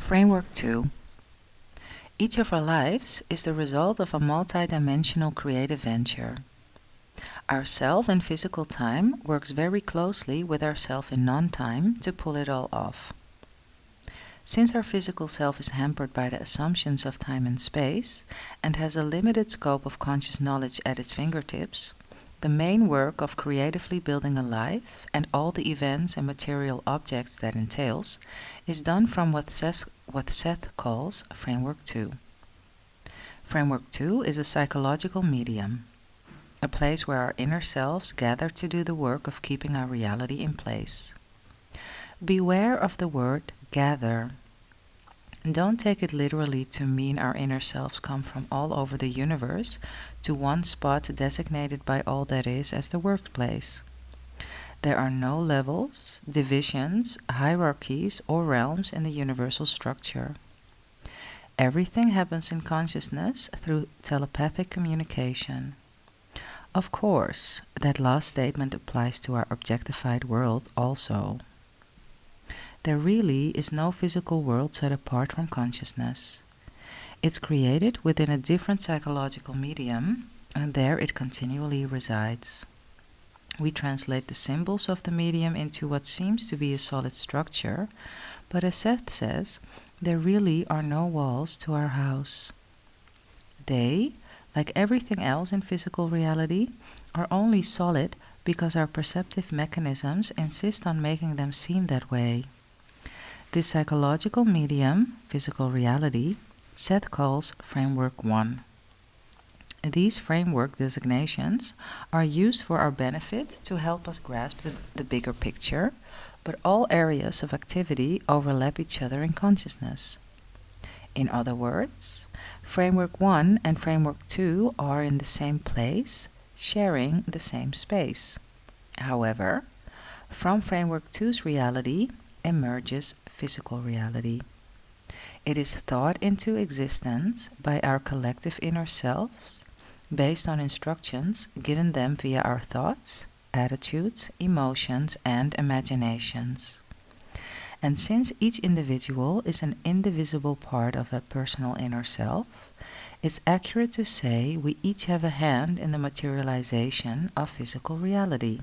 Framework 2. Each of our lives is the result of a multidimensional creative venture. Our self in physical time works very closely with our self in non-time to pull it all off. Since our physical self is hampered by the assumptions of time and space and has a limited scope of conscious knowledge at its fingertips, the main work of creatively building a life and all the events and material objects that entails is done from what Seth calls Framework 2. Framework 2 is a psychological medium, a place where our inner selves gather to do the work of keeping our reality in place. Beware of the word gather. Don't take it literally to mean our inner selves come from all over the universe to one spot designated by all that is as the workplace. There are no levels, divisions, hierarchies, or realms in the universal structure. Everything happens in consciousness through telepathic communication. Of course, that last statement applies to our objectified world also. There really is no physical world set apart from consciousness. It's created within a different psychological medium, and there it continually resides. We translate the symbols of the medium into what seems to be a solid structure, but as Seth says, there really are no walls to our house. They, like everything else in physical reality, are only solid because our perceptive mechanisms insist on making them seem that way. This psychological medium, physical reality, Seth calls Framework 1. These framework designations are used for our benefit to help us grasp the bigger picture, but all areas of activity overlap each other in consciousness. In other words, Framework 1 and Framework 2 are in the same place, sharing the same space. However, from Framework 2's reality emerges physical reality. It is thought into existence by our collective inner selves based on instructions given them via our thoughts, attitudes, emotions, and imaginations. And since each individual is an indivisible part of a personal inner self, it's accurate to say we each have a hand in the materialization of physical reality.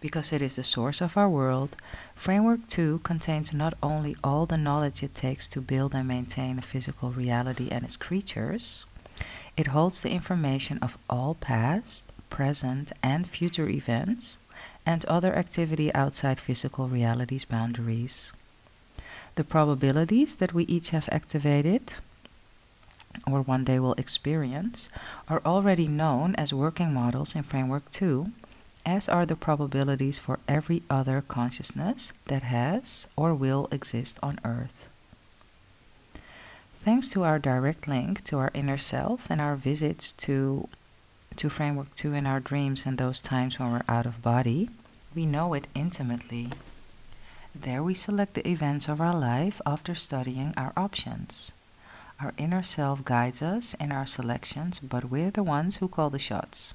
Because it is the source of our world, Framework 2 contains not only all the knowledge it takes to build and maintain a physical reality and its creatures, it holds the information of all past, present, and future events, and other activity outside physical reality's boundaries. The probabilities that we each have activated, or one day will experience, are already known as working models in Framework 2, as are the probabilities for every other consciousness that has or will exist on Earth. Thanks to our direct link to our inner self and our visits to Framework 2 in our dreams and those times when we're out of body, we know it intimately. There we select the events of our life after studying our options. Our inner self guides us in our selections, but we're the ones who call the shots.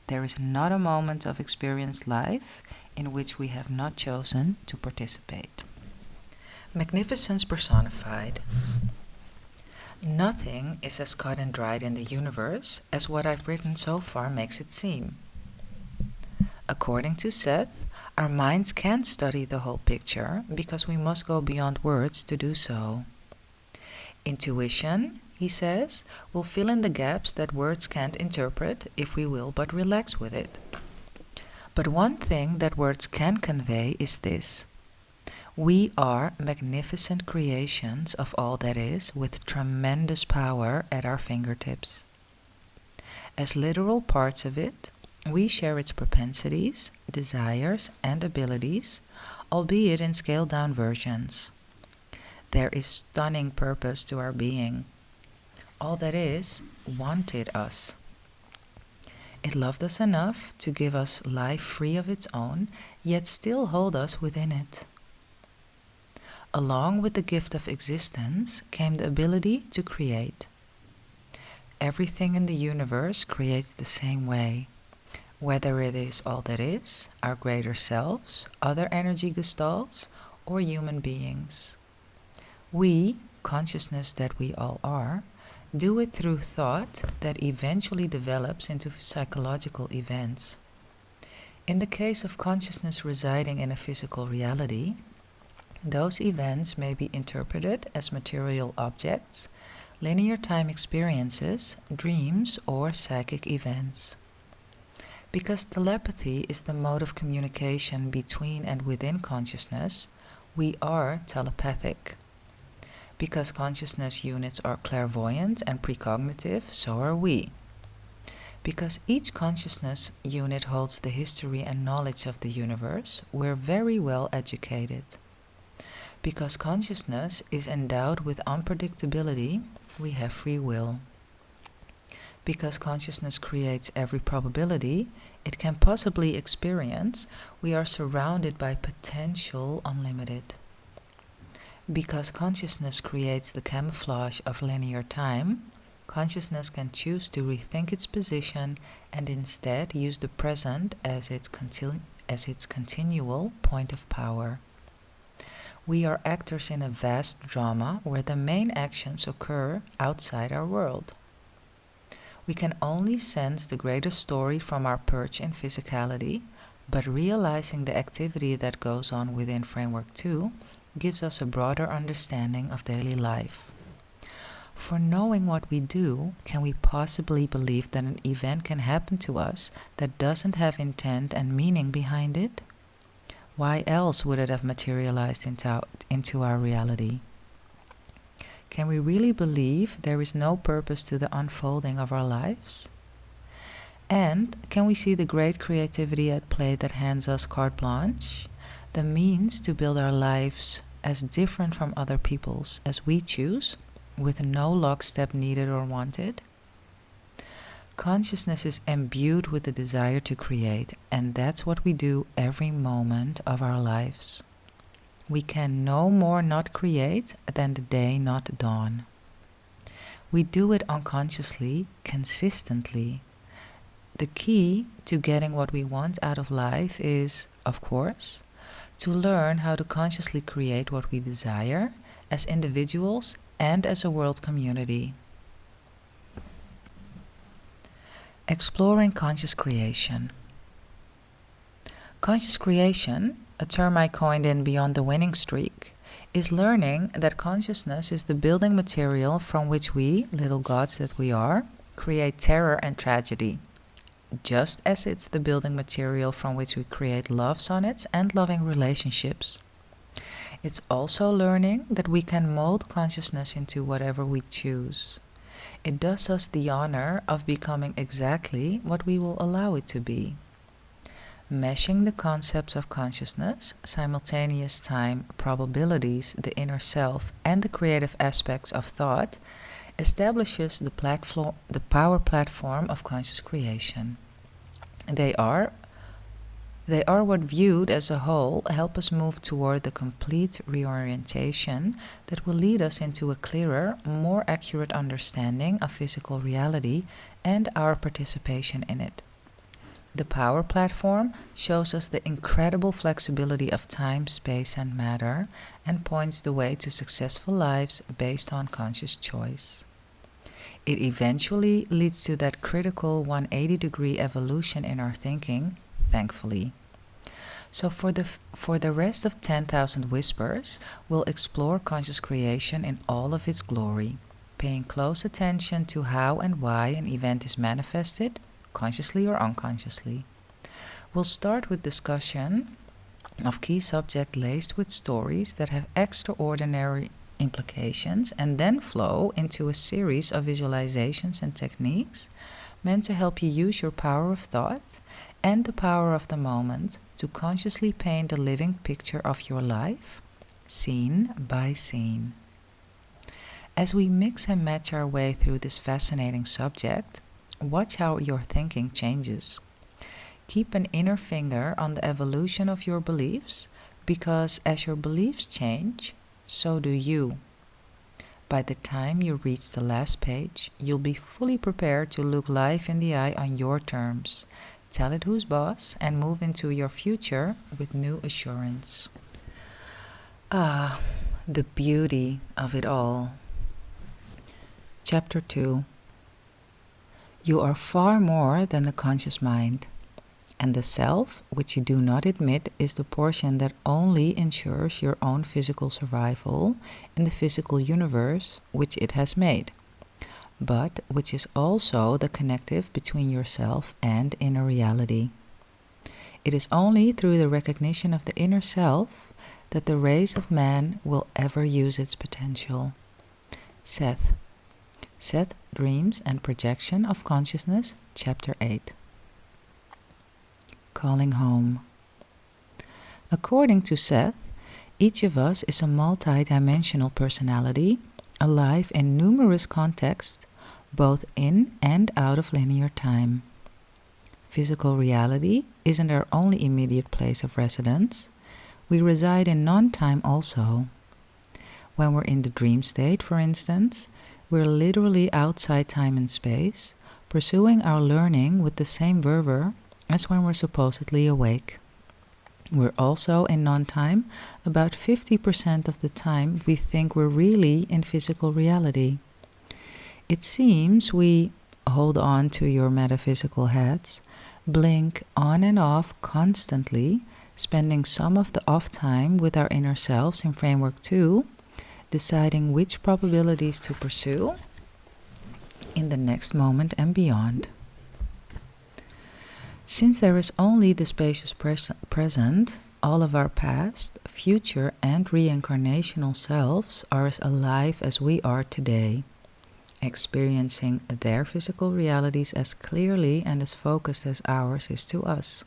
There is not a moment of experienced life in which we have not chosen to participate. Magnificence personified. Nothing is as cut and dried in the universe as what I've written so far makes it seem. According to Seth, our minds can't study the whole picture because we must go beyond words to do so. Intuition, he says, will fill in the gaps that words can't interpret if we will but relax with it. But one thing that words can convey is this: we are magnificent creations of all that is with tremendous power at our fingertips. As literal parts of it, we share its propensities, desires, and abilities, albeit in scaled-down versions. There is stunning purpose to our being. All that is wanted us. It loved us enough to give us life free of its own, yet still hold us within it. Along with the gift of existence came the ability to create. Everything in the universe creates the same way, whether it is all that is, our greater selves, other energy gestalts, or human beings. We, consciousness that we all are, do it through thought that eventually develops into psychological events. In the case of consciousness residing in a physical reality, those events may be interpreted as material objects, linear time experiences, dreams, or psychic events. Because telepathy is the mode of communication between and within consciousness, we are telepathic. Because consciousness units are clairvoyant and precognitive, so are we. Because each consciousness unit holds the history and knowledge of the universe, we're very well educated. Because consciousness is endowed with unpredictability, we have free will. Because consciousness creates every probability it can possibly experience, we are surrounded by potential unlimited. Because consciousness creates the camouflage of linear time, consciousness can choose to rethink its position and instead use the present as its continual point of power. We are actors in a vast drama where the main actions occur outside our world. We can only sense the greater story from our perch in physicality, but realizing the activity that goes on within Framework 2 gives us a broader understanding of daily life. For knowing what we do, can we possibly believe that an event can happen to us that doesn't have intent and meaning behind it? Why else would it have materialized into our reality? Can we really believe there is no purpose to the unfolding of our lives? And can we see the great creativity at play that hands us carte blanche, the means to build our lives as different from other people's as we choose, with no lockstep needed or wanted? Consciousness is imbued with the desire to create, and that's what we do every moment of our lives. We can no more not create than the day not dawn. We do it unconsciously, consistently. The key to getting what we want out of life is, of course, to learn how to consciously create what we desire as individuals and as a world community. Exploring conscious creation. Conscious creation, a term I coined in Beyond the Winning Streak, is learning that consciousness is the building material from which we, little gods that we are, create terror and tragedy, just as it's the building material from which we create love sonnets and loving relationships. It's also learning that we can mold consciousness into whatever we choose. It does us the honor of becoming exactly what we will allow it to be. Meshing the concepts of consciousness, simultaneous time, probabilities, the inner self, and the creative aspects of thought establishes the power platform of conscious creation. They are what, viewed as a whole, help us move toward the complete reorientation that will lead us into a clearer, more accurate understanding of physical reality and our participation in it. The power platform shows us the incredible flexibility of time, space, and matter, and points the way to successful lives based on conscious choice. It eventually leads to that critical 180-degree evolution in our thinking, thankfully. So for the rest of 10,000 Whispers, we'll explore conscious creation in all of its glory, paying close attention to how and why an event is manifested, consciously or unconsciously. We'll start with discussion of key subjects laced with stories that have extraordinary implications, and then flow into a series of visualizations and techniques meant to help you use your power of thought and the power of the moment to consciously paint a living picture of your life, scene by scene. As we mix and match our way through this fascinating subject, watch how your thinking changes. Keep an inner finger on the evolution of your beliefs, because as your beliefs change, so do you. By the time you reach the last page, you'll be fully prepared to look life in the eye on your terms, tell it who's boss, and move into your future with new assurance. The beauty of it all. Chapter 2. You are far more than the conscious mind, and the self, which you do not admit, is the portion that only ensures your own physical survival in the physical universe which it has made, but which is also the connective between yourself and inner reality. It is only through the recognition of the inner self that the race of man will ever use its potential. Seth, Dreams and Projection of Consciousness, Chapter 8. Calling home. According to Seth, each of us is a multi-dimensional personality, alive in numerous contexts, both in and out of linear time. Physical reality isn't our only immediate place of residence. We reside in non-time also. When we're in the dream state, for instance, we're literally outside time and space, pursuing our learning with the same fervor as when we're supposedly awake. We're also in non-time about 50% of the time we think we're really in physical reality. It seems we, hold on to your metaphysical hats, blink on and off constantly, spending some of the off time with our inner selves in Framework 2, deciding which probabilities to pursue in the next moment and beyond. Since there is only the spacious present, all of our past, future, and reincarnational selves are as alive as we are today, experiencing their physical realities as clearly and as focused as ours is to us.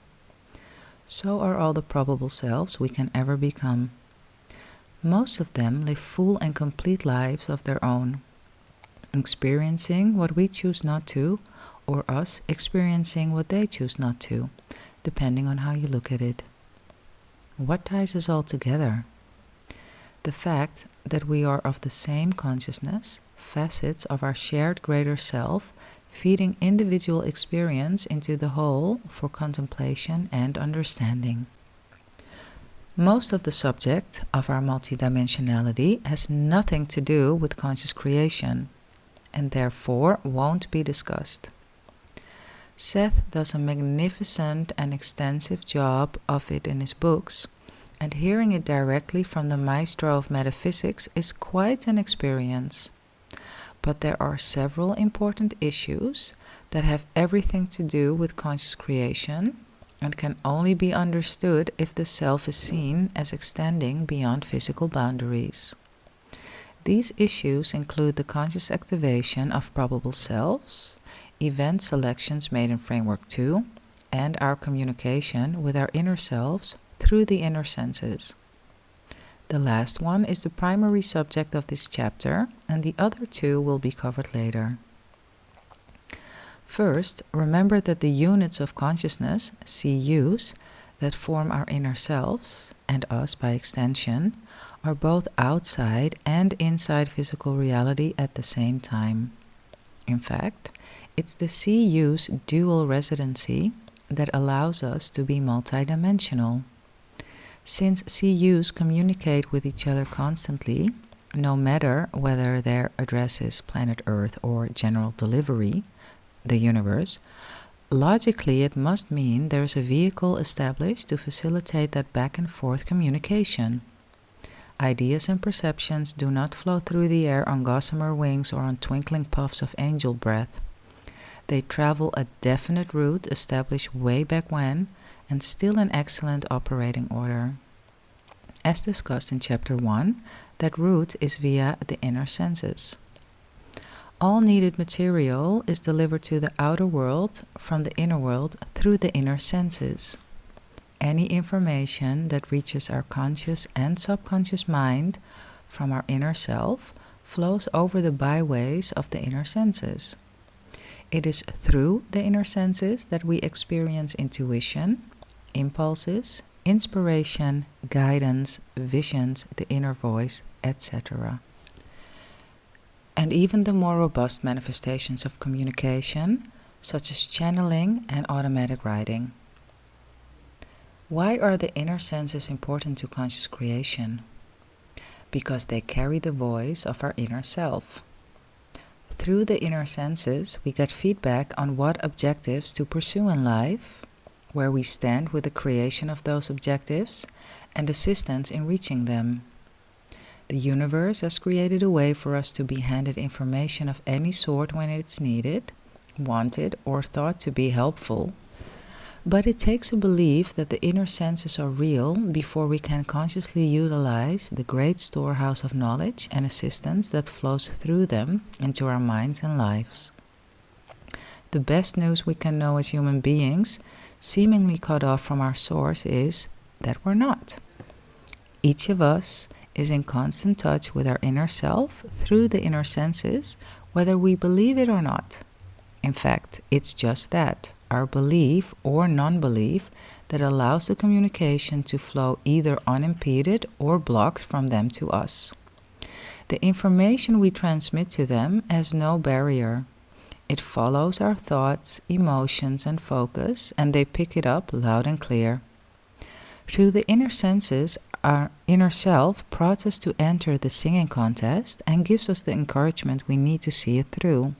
So are all the probable selves we can ever become. Most of them live full and complete lives of their own, experiencing what we choose not to, or us experiencing what they choose not to, depending on how you look at it. What ties us all together? The fact that we are of the same consciousness, facets of our shared greater self, feeding individual experience into the whole for contemplation and understanding. Most of the subject of our multidimensionality has nothing to do with conscious creation, and therefore won't be discussed. Seth does a magnificent and extensive job of it in his books, and hearing it directly from the maestro of metaphysics is quite an experience. But there are several important issues that have everything to do with conscious creation and can only be understood if the self is seen as extending beyond physical boundaries. These issues include the conscious activation of probable selves, event selections made in Framework 2, and our communication with our inner selves through the inner senses. The last one is the primary subject of this chapter, and the other two will be covered later. First, remember that the units of consciousness, CUs, that form our inner selves, and us by extension, are both outside and inside physical reality at the same time. In fact, it's the CU's dual residency that allows us to be multidimensional. Since CUs communicate with each other constantly, no matter whether their address is planet Earth or general delivery, the universe, logically it must mean there is a vehicle established to facilitate that back and forth communication. Ideas and perceptions do not flow through the air on gossamer wings or on twinkling puffs of angel breath. They travel a definite route established way back when, and still in excellent operating order. As discussed in Chapter 1, that route is via the inner senses. All needed material is delivered to the outer world from the inner world through the inner senses. Any information that reaches our conscious and subconscious mind from our inner self flows over the byways of the inner senses. It is through the inner senses that we experience intuition, impulses, inspiration, guidance, visions, the inner voice, etc. And even the more robust manifestations of communication, such as channeling and automatic writing. Why are the inner senses important to conscious creation? because they carry the voice of our inner self. Through the inner senses, we get feedback on what objectives to pursue in life, where we stand with the creation of those objectives, and assistance in reaching them. The universe has created a way for us to be handed information of any sort when it's needed, wanted, or thought to be helpful. But it takes a belief that the inner senses are real before we can consciously utilize the great storehouse of knowledge and assistance that flows through them into our minds and lives. The best news we can know as human beings, seemingly cut off from our source, is that we're not. Each of us is in constant touch with our inner self through the inner senses, whether we believe it or not. In fact, it's just that, our belief or non-belief, that allows the communication to flow either unimpeded or blocked from them to us. The information we transmit to them has no barrier. It follows our thoughts, emotions, and focus, and they pick it up loud and clear. Through the inner senses, our inner self prods us to enter the singing contest and gives us the encouragement we need to see it through.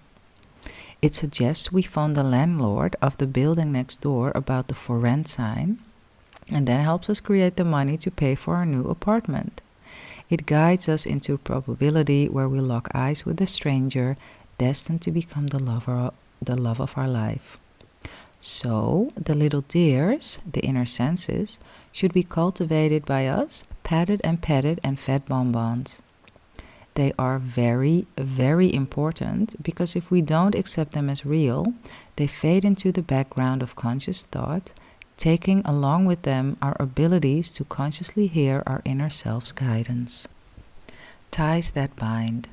It suggests we phone the landlord of the building next door about the for rent sign, and then helps us create the money to pay for our new apartment. It guides us into probability where we lock eyes with a stranger destined to become the love of our life. So, the little deers, the inner senses, should be cultivated by us, patted and petted and fed bonbons. They are very, very important because if we don't accept them as real, they fade into the background of conscious thought, taking along with them our abilities to consciously hear our inner self's guidance. Ties that bind.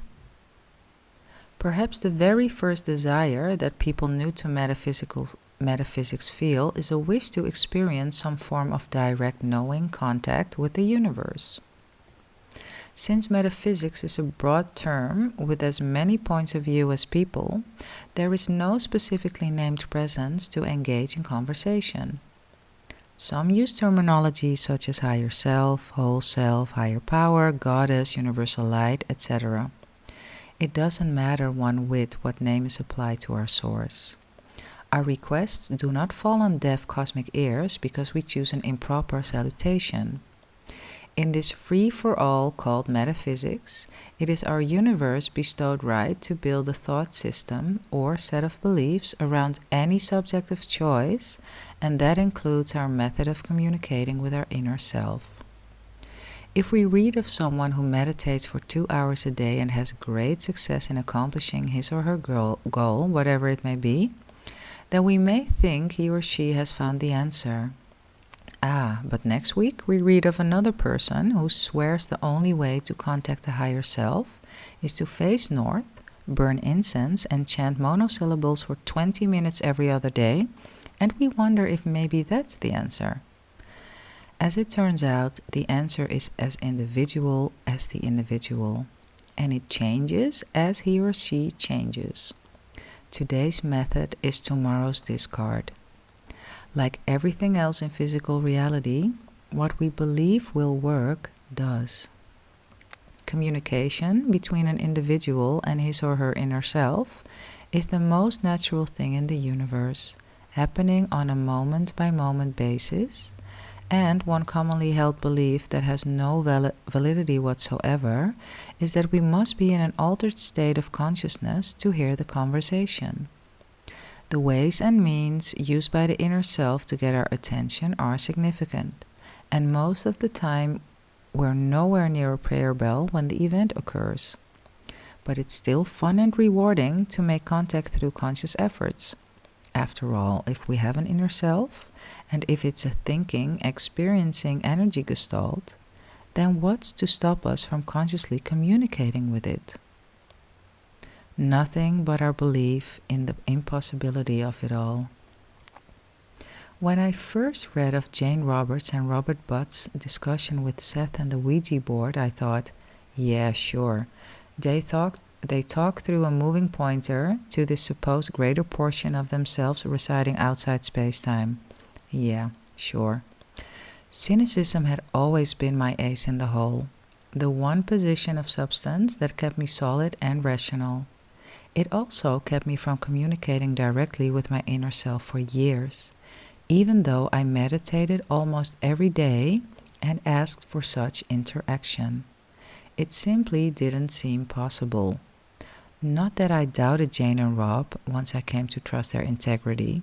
Perhaps the very first desire that people new to metaphysics feel is a wish to experience some form of direct knowing contact with the universe. Since metaphysics is a broad term with as many points of view as people, there is no specifically named presence to engage in conversation. Some use terminology such as higher self, whole self, higher power, goddess, universal light, etc. It doesn't matter one whit what name is applied to our source. Our requests do not fall on deaf cosmic ears because we choose an improper salutation. In this free-for-all called metaphysics, it is our universe bestowed right to build a thought system or set of beliefs around any subject of choice, and that includes our method of communicating with our inner self. If we read of someone who meditates for 2 hours a day and has great success in accomplishing his or her goal, whatever it may be, then we may think he or she has found the answer. But next week we read of another person who swears the only way to contact a higher self is to face north, burn incense, and chant monosyllables for 20 minutes every other day, and we wonder if maybe that's the answer. As it turns out, the answer is as individual as the individual, and it changes as he or she changes. Today's method is tomorrow's discard. Like everything else in physical reality, what we believe will work does. Communication between an individual and his or her inner self is the most natural thing in the universe, happening on a moment-by-moment basis, and one commonly held belief that has no validity whatsoever is that we must be in an altered state of consciousness to hear the conversation. The ways and means used by the inner self to get our attention are significant, and most of the time we're nowhere near a prayer bell when the event occurs. But it's still fun and rewarding to make contact through conscious efforts. After all, if we have an inner self, and if it's a thinking, experiencing energy gestalt, then what's to stop us from consciously communicating with it? Nothing but our belief in the impossibility of it all. When I first read of Jane Roberts and Robert Butt's discussion with Seth and the Ouija board, I thought, yeah, sure. They talk through a moving pointer to this supposed greater portion of themselves residing outside space-time. Yeah, sure. Cynicism had always been my ace in the hole. the one position of substance that kept me solid and rational. It also kept me from communicating directly with my inner self for years, even though I meditated almost every day and asked for such interaction. It simply didn't seem possible. Not that I doubted Jane and Rob once I came to trust their integrity.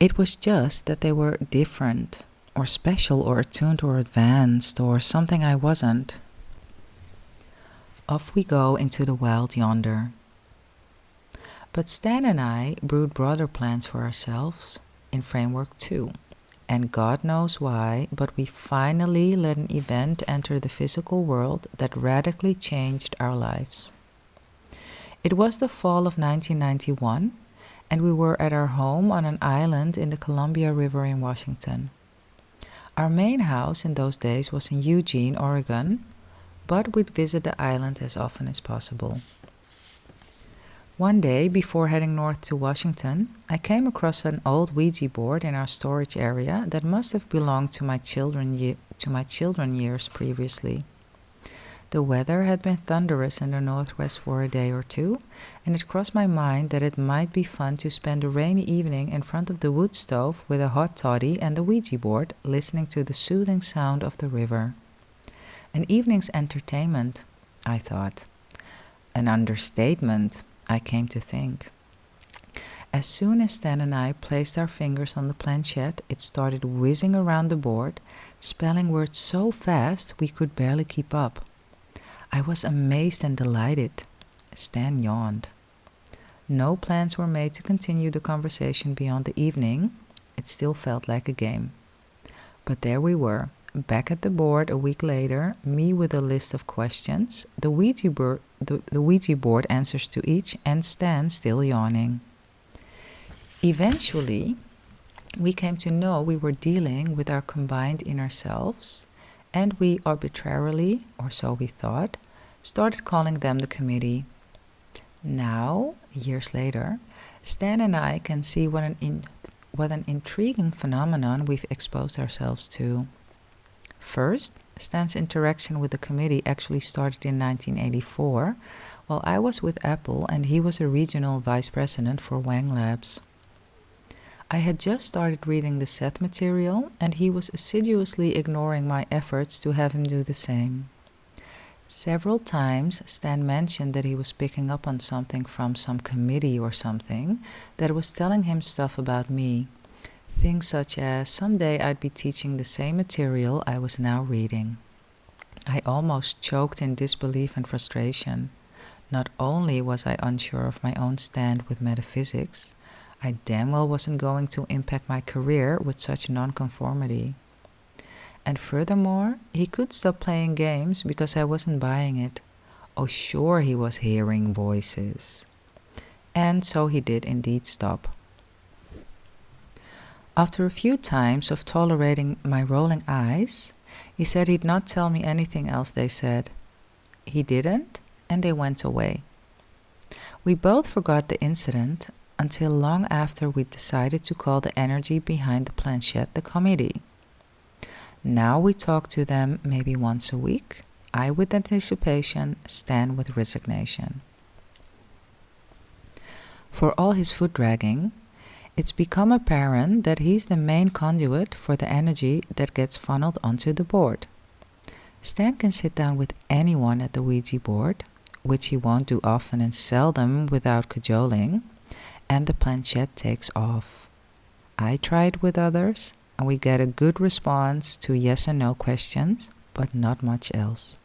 It was just that they were different, or special, or attuned, or advanced, or something I wasn't. Off we go into the wild yonder. But Stan and I brewed broader plans for ourselves in Framework 2. And God knows why, but we finally let an event enter the physical world that radically changed our lives. It was the fall of 1991, and we were at our home on an island in the Columbia River in Washington. Our main house in those days was in Eugene, Oregon, but we'd visit the island as often as possible. One day, before heading north to Washington, I came across an old Ouija board in our storage area that must have belonged to my children years previously. The weather had been thunderous in the Northwest for a day or two, and it crossed my mind that it might be fun to spend a rainy evening in front of the wood stove with a hot toddy and the Ouija board, listening to the soothing sound of the river. An evening's entertainment, I thought. An understatement, I came to think. As soon as Stan and I placed our fingers on the planchette, it started whizzing around the board, spelling words so fast we could barely keep up. I was amazed and delighted. Stan yawned. No plans were made to continue the conversation beyond the evening. It still felt like a game. But there we were, back at the board a week later, me with a list of questions, the Ouija board answers to each, and Stan still yawning. Eventually, we came to know we were dealing with our combined inner selves, and we arbitrarily, or so we thought, started calling them the committee. Now, years later, Stan and I can see what an intriguing phenomenon we've exposed ourselves to. First, Stan's interaction with the committee actually started in 1984, while I was with Apple and he was a regional vice president for Wang Labs. I had just started reading the Seth material, and he was assiduously ignoring my efforts to have him do the same. Several times, Stan mentioned that he was picking up on something from some committee or something that was telling him stuff about me. Things such as someday I'd be teaching the same material I was now reading. I almost choked in disbelief and frustration. Not only was I unsure of my own stand with metaphysics, I damn well wasn't going to impact my career with such nonconformity. And furthermore, he could stop playing games because I wasn't buying it. Oh, sure, he was hearing voices. And so he did indeed stop. After a few times of tolerating my rolling eyes, he said he'd not tell me anything else they said. He didn't, and they went away. We both forgot the incident until long after we decided to call the energy behind the planchette the committee. Now we talk to them maybe once a week, I with anticipation, Stan with resignation. For all his foot dragging, it's become apparent that he's the main conduit for the energy that gets funneled onto the board. Stan can sit down with anyone at the Ouija board, which he won't do often and seldom without cajoling, and the planchette takes off. I tried with others, and we get a good response to yes and no questions, but not much else.